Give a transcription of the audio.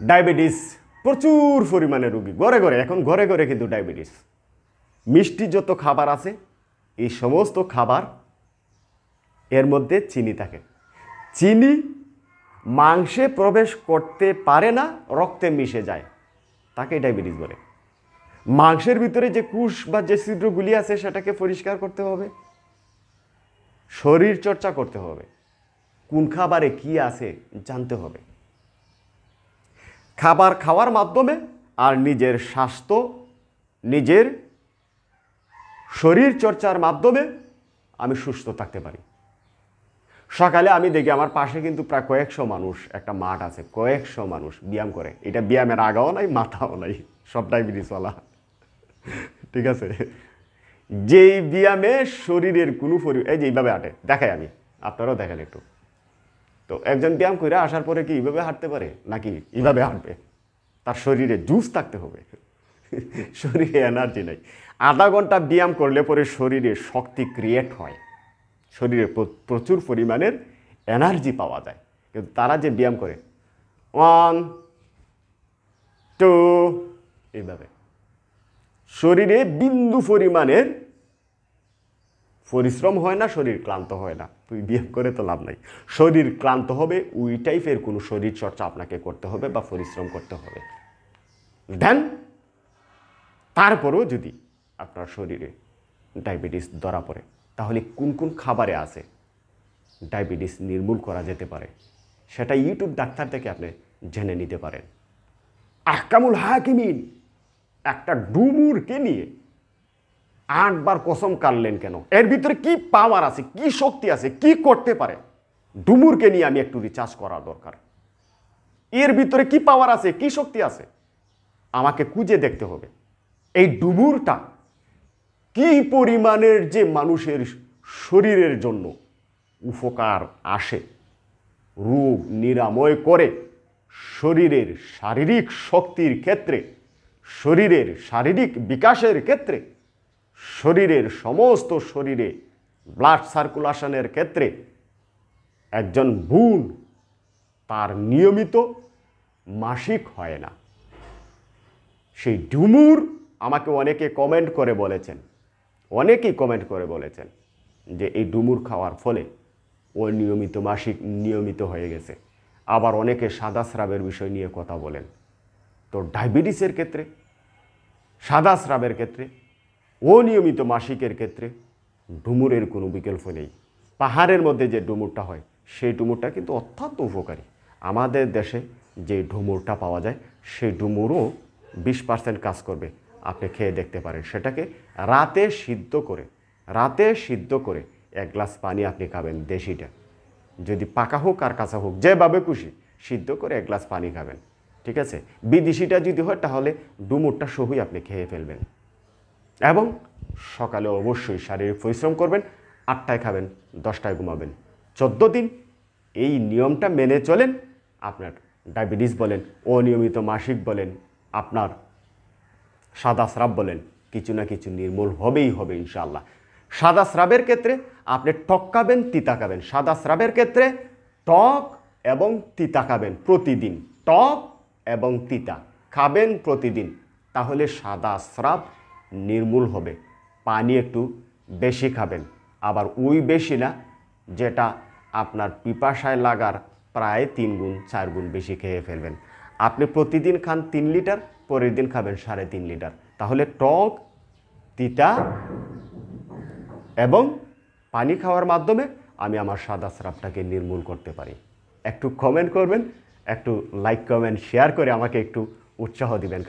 Diabetes প্রচুর পরিমাণে রোগী ঘরে ঘরে, এখন ঘরে ঘরে কিন্তু ডায়াবেটিস। মিষ্টি যত খাবার আছে এই সমস্ত খাবার এর মধ্যে চিনি থাকে। চিনি মাংসে প্রবেশ করতে পারে না, রক্তে মিশে যায়, তাকে ডায়াবেটিস বলে। মাংসের ভিতরে যে কুশ বা যে ছিদ্রগুলি আছে সেটাকে পরিষ্কার করতে হবে, শরীর চর্চা করতে হবে, কোন খাবারে কি আছে জানতে হবে। খাবার খাওয়ার মাধ্যমে আর নিজের স্বাস্থ্য, নিজের শরীর চর্চার মাধ্যমে আমি সুস্থ থাকতে পারি। সকালে আমি দেখি আমার পাশে কিন্তু প্রায় কয়েকশো মানুষ, একটা মাঠ আছে, কয়েকশো মানুষ ব্যায়াম করে। এটা ব্যায়ামের আগাও নাই, মাথাও নাই, সব ডায়াবেটিসওয়ালা। ঠিক আছে, যেই ব্যায়ামে শরীরের কোনো এই যে এইভাবে হাঁটে, দেখাই আমি, আপনারাও দেখেন একটু। তো একজন ব্যায়াম করে আসার পরে কি এইভাবে হাঁটতে পারে নাকি এইভাবে হাঁটবে? তার শরীরে জুস থাকতে হবে, শরীরে এনার্জি নাই। আধা ঘন্টা ব্যায়াম করলে পরে শরীরে শক্তি ক্রিয়েট হয়, শরীরে প্রচুর পরিমাণের এনার্জি পাওয়া যায়। কিন্তু তারা যে ব্যায়াম করে 1 2 এইভাবে, শরীরে বিন্দু পরিমাণের পরিশ্রম হয় না, শরীর ক্লান্ত হয় না। তুই ব্যায়াম করে তো লাভ নাই, শরীর ক্লান্ত হবে, ওই টাইপের কোনো শরীর চর্চা আপনাকে করতে হবে বা পরিশ্রম করতে হবে। দেন তারপরেও যদি আপনার শরীরে ডায়াবেটিস ধরা পড়ে, তাহলে কোন কোন খাবারে আছে ডায়াবেটিস নির্মূল করা যেতে পারে, সেটা ইউটিউব ডাক্তার থেকে আপনি জেনে নিতে পারেন। আহকামুল হাকিমিন একটা ডুমুরকে নিয়ে 8 বার কসম কাটলেন কেন? এর ভিতরে কি পাওয়ার আছে, কি শক্তি আছে, কি করতে পারে? ডুমুরকে নিয়ে আমি একটু রিসার্চ করা দরকার। এর ভিতরে কি পাওয়ার আছে, কি শক্তি আছে, আমাকে খুঁজে দেখতে হবে। এই ডুমুরটা কি পরিমাণের যে মানুষের শরীরের জন্য উপকার আসে, রোগ নিরাময় করে, শরীরের শারীরিক শক্তির ক্ষেত্রে, শরীরের শারীরিক বিকাশের ক্ষেত্রে, শরীরের সমস্ত শরীরে ব্লাড সার্কুলেশনের ক্ষেত্রে একজন বোন তার নিয়মিত মাসিক হয় না, সেই ডুমুর আমাকে অনেকে কমেন্ট করে বলেছেন, অনেকেই কমেন্ট করে বলেছেন যে এই ডুমুর খাওয়ার ফলে ও নিয়মিত মাসিক নিয়মিত হয়ে গেছে। আবার অনেকে সাদা স্রাবের বিষয় নিয়ে কথা বলেন। তো ডায়াবেটিসের ক্ষেত্রে, সাদা স্রাবের ক্ষেত্রে, অনিয়মিত মাসিকের ক্ষেত্রে ডুমুরের কোনো বিকল্প নেই। পাহাড়ের মধ্যে যে ডুমুরটা হয় সেই ডুমুরটা কিন্তু অত্যন্ত উপকারী। আমাদের দেশে যে ডুমুরটা পাওয়া যায় সেই ডুমুরও 20% কাজ করবে, আপনি খেয়ে দেখতে পারেন। সেটাকে রাতে সিদ্ধ করে 1 গ্লাস পানি আপনি খাবেন, দেশিটা, যদি পাকা হোক আর কাঁচা হোক যেভাবে খুশি, সিদ্ধ করে 1 গ্লাস পানি খাবেন। ঠিক আছে, বিদেশিটা যদি হয় তাহলে ডুমুরটা সহই আপনি খেয়ে ফেলবেন। এবং সকালে অবশ্যই শারীরিক পরিশ্রম করবেন, 8টায় খাবেন, 10টায় ঘুমাবেন। 14 দিন এই নিয়মটা মেনে চলেন, আপনার ডায়াবেটিস বলেন, অনিয়মিত মাসিক বলেন, আপনার সাদা স্রাব বলেন, কিছু না কিছু নির্মূল হবেই হবে ইনশাআল্লাহ। সাদা স্রাবের ক্ষেত্রে আপনি টক খাবেন, তিতা খাবেন। সাদা স্রাবের ক্ষেত্রে টক এবং তিতা খাবেন প্রতিদিন, টক এবং তিতা খাবেন প্রতিদিন, তাহলে সাদা স্রাব নির্মূল হবে। পানি একটু বেশি খাবেন, আবার ওই বেশি না যেটা আপনার পিপাসায় লাগার প্রায় 3 গুণ 4 গুণ বেশি খেয়ে ফেলবেন। আপনি প্রতিদিন খান 3 লিটার, পরের দিন খাবেন 3.5 লিটার, তাহলে টক, তিতা এবং পানি খাওয়ার মাধ্যমে আমি আমার সাদা স্রাবটাকে নির্মূল করতে পারি। একটু কমেন্ট করবেন, একটু লাইক কমেন্ট শেয়ার করে আমাকে একটু উৎসাহ দিবেন।